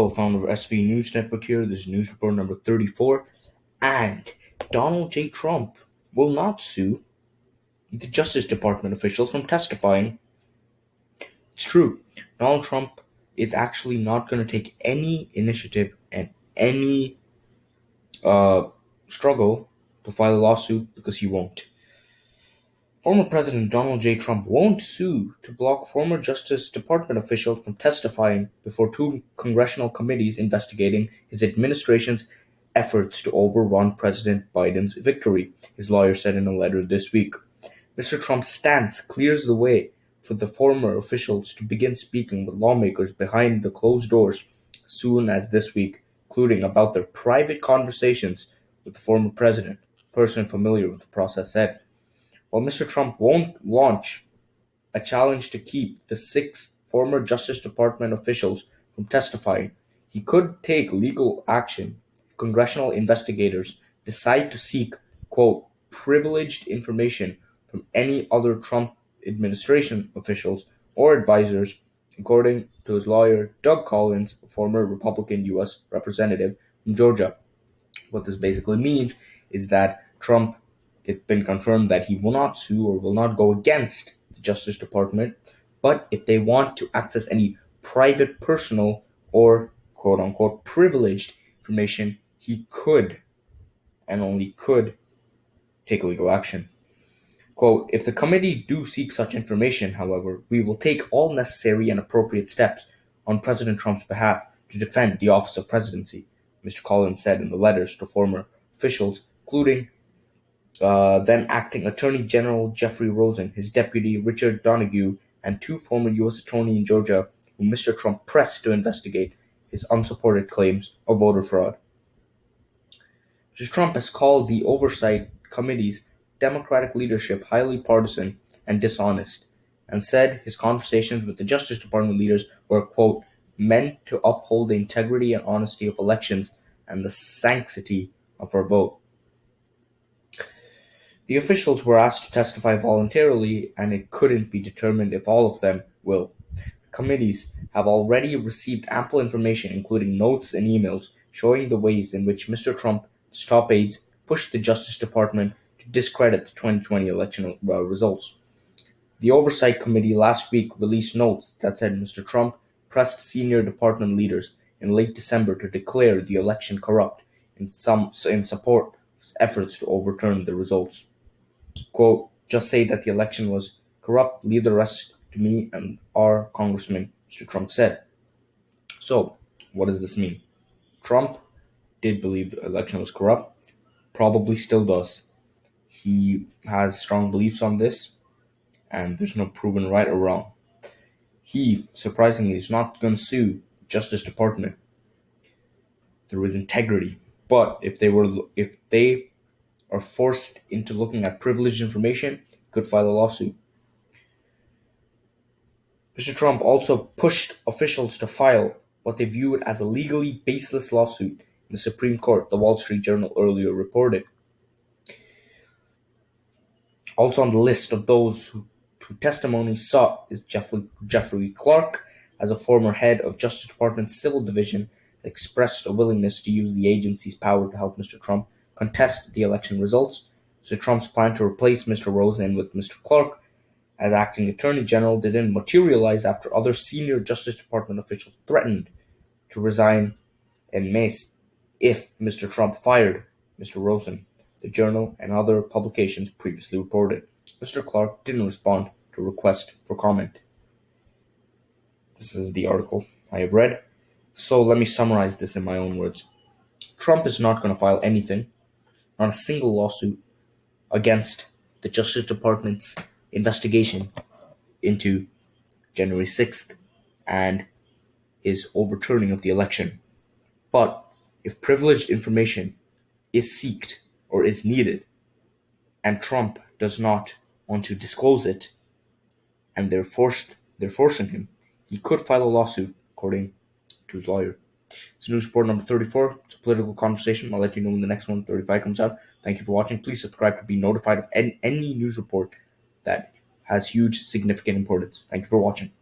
Co-founder of SV News Network here. This is news report number 34. And Donald J. Trump will not sue the Justice Department officials from testifying. It's true. Donald Trump is actually not going to take any initiative and any struggle to file a lawsuit because he won't. Former President Donald J. Trump won't sue to block former Justice Department officials from testifying before two congressional committees investigating his administration's efforts to overrun President Biden's victory, his lawyer said in a letter this week. Mr. Trump's stance clears the way for the former officials to begin speaking with lawmakers behind the closed doors as soon as this week, including about their private conversations with the former president, a person familiar with the process said. While Mr. Trump won't launch a challenge to keep the 6 former Justice Department officials from testifying, he could take legal action if congressional investigators decide to seek, quote, privileged information from any other Trump administration officials or advisors, according to his lawyer Doug Collins, a former Republican U.S. representative from Georgia. What this basically means is that it's been confirmed that he will not sue or will not go against the Justice Department, but if they want to access any private, personal, or quote unquote privileged information, he could and only could take legal action. Quote, if the committee do seek such information, however, we will take all necessary and appropriate steps on President Trump's behalf to defend the office of presidency, Mr. Collins said in the letters to former officials, including then acting Attorney General Jeffrey Rosen, his deputy Richard Donoghue, and 2 former U.S. attorneys in Georgia whom Mr. Trump pressed to investigate his unsupported claims of voter fraud. Mr. Trump has called the Oversight Committee's Democratic leadership highly partisan and dishonest, and said his conversations with the Justice Department leaders were, quote, meant to uphold the integrity and honesty of elections and the sanctity of our vote. The officials were asked to testify voluntarily, and it couldn't be determined if all of them will. The committees have already received ample information, including notes and emails, showing the ways in which Mr. Trump's top aides pushed the Justice Department to discredit the 2020 election results. The Oversight Committee last week released notes that said Mr. Trump pressed senior department leaders in late December to declare the election corrupt in support of his efforts to overturn the results. Quote, just say that the election was corrupt, leave the rest to me and our congressman, Mr. Trump said. So, what does this mean? Trump did believe the election was corrupt, probably still does. He has strong beliefs on this, and there's no proven right or wrong. He, surprisingly, is not going to sue the Justice Department. There is integrity. But if they are forced into looking at privileged information, could file a lawsuit. Mr. Trump also pushed officials to file what they viewed as a legally baseless lawsuit in the Supreme Court, the Wall Street Journal earlier reported. Also on the list of those who testimony sought is Jeffrey Clark, as a former head of Justice Department's Civil Division, expressed a willingness to use the agency's power to help Mr. Trump contest the election results. Mr. Trump's plan to replace Mr. Rosen with Mr. Clark as acting Attorney General didn't materialize after other senior Justice Department officials threatened to resign in May if Mr. Trump fired Mr. Rosen, the Journal and other publications previously reported. Mr. Clark didn't respond to a request for comment. This is the article I have read. So let me summarize this in my own words. Trump is not going to file anything, not a single lawsuit, against the Justice Department's investigation into January 6th and his overturning of the election. But if privileged information is sought or is needed, and Trump does not want to disclose it, and they're forcing him, he could file a lawsuit, according to his lawyer. It's news report number 34. It's a political conversation. I'll let you know when the next one, 35, comes out. Thank you for watching. Please subscribe to be notified of any news report that has huge, significant importance. Thank you for watching.